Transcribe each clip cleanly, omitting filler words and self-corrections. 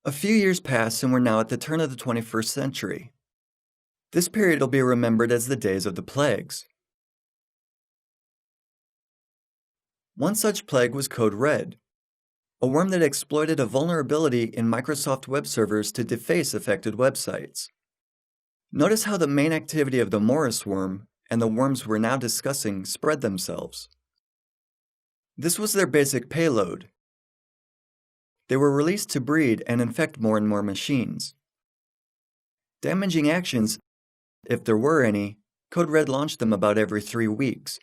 A few years pass and we're now at the turn of the 21st century. This period will be remembered as the days of the plagues. One such plague was Code Red, a worm that exploited a vulnerability in Microsoft web servers to deface affected websites. Notice how the main activity of the Morris worm and the worms we're now discussing spread themselves. This was their basic payload. They were released to breed and infect more and more machines. Damaging actions, if there were any, Code Red launched them about every 3 weeks,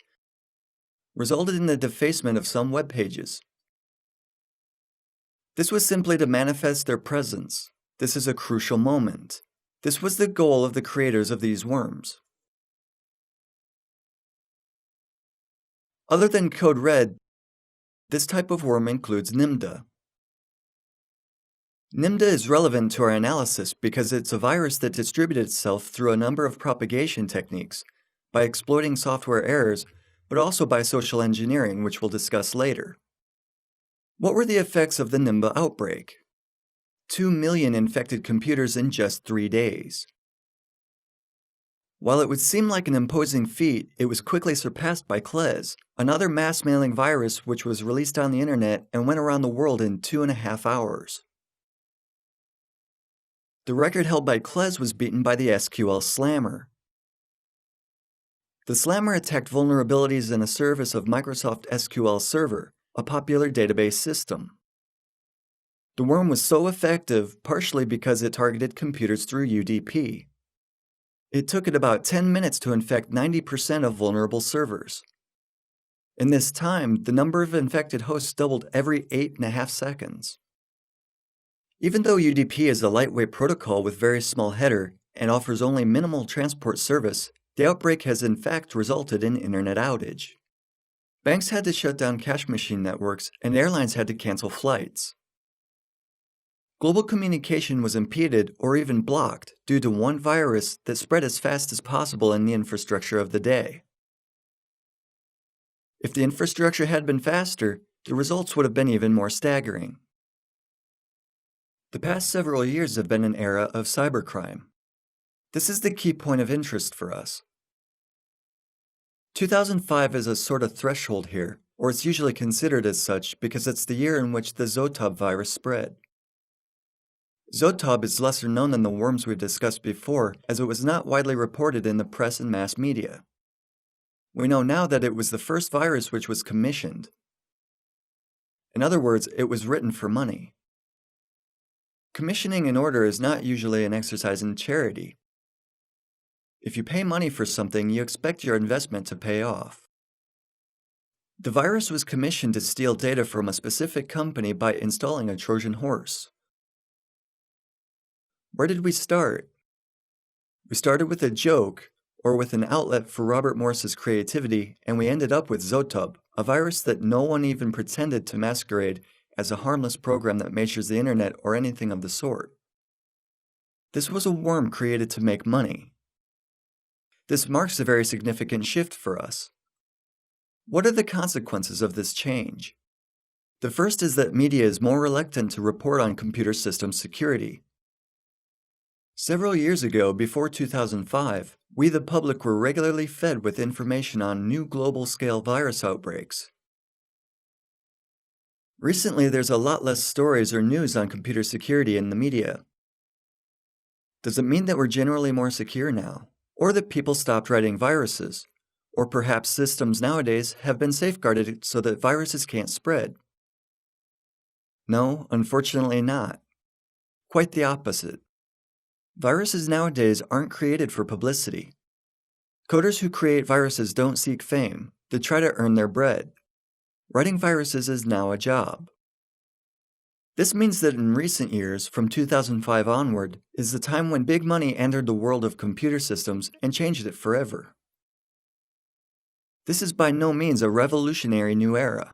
resulted in the defacement of some web pages. This was simply to manifest their presence. This is a crucial moment. This was the goal of the creators of these worms. Other than Code Red, this type of worm includes Nimda. Nimda is relevant to our analysis because it's a virus that distributed itself through a number of propagation techniques, by exploiting software errors, but also by social engineering, which we'll discuss later. What were the effects of the Nimda outbreak? 2 million infected computers in just 3 days. While it would seem like an imposing feat, it was quickly surpassed by Klez, another mass mailing virus which was released on the internet and went around the world in 2.5 hours. The record held by Klez was beaten by the SQL Slammer. The Slammer attacked vulnerabilities in a service of Microsoft SQL Server, a popular database system. The worm was so effective partially because it targeted computers through UDP. It took it about 10 minutes to infect 90% of vulnerable servers. In this time, the number of infected hosts doubled every 8.5 seconds. Even though UDP is a lightweight protocol with very small header and offers only minimal transport service, the outbreak has in fact resulted in internet outage. Banks had to shut down cash machine networks and airlines had to cancel flights. Global communication was impeded or even blocked due to one virus that spread as fast as possible in the infrastructure of the day. If the infrastructure had been faster, the results would have been even more staggering. The past several years have been an era of cybercrime. This is the key point of interest for us. 2005 is a sort of threshold here, or it's usually considered as such because it's the year in which the Zotob virus spread. Zotob is lesser known than the worms we've discussed before, as it was not widely reported in the press and mass media. We know now that it was the first virus which was commissioned. In other words, it was written for money. Commissioning an order is not usually an exercise in charity. If you pay money for something, you expect your investment to pay off. The virus was commissioned to steal data from a specific company by installing a Trojan horse. Where did we start? We started with a joke, or with an outlet for Robert Morris's creativity, and we ended up with Zotob, a virus that no one even pretended to masquerade as a harmless program that measures the internet or anything of the sort. This was a worm created to make money. This marks a very significant shift for us. What are the consequences of this change? The first is that media is more reluctant to report on computer system security. Several years ago, before 2005, we the public were regularly fed with information on new global-scale virus outbreaks. Recently, there's a lot less stories or news on computer security in the media. Does it mean that we're generally more secure now? Or that people stopped writing viruses? Or perhaps systems nowadays have been safeguarded so that viruses can't spread? No, unfortunately not. Quite the opposite. Viruses nowadays aren't created for publicity. Coders who create viruses don't seek fame, they try to earn their bread. Writing viruses is now a job. This means that in recent years, from 2005 onward, is the time when big money entered the world of computer systems and changed it forever. This is by no means a revolutionary new era.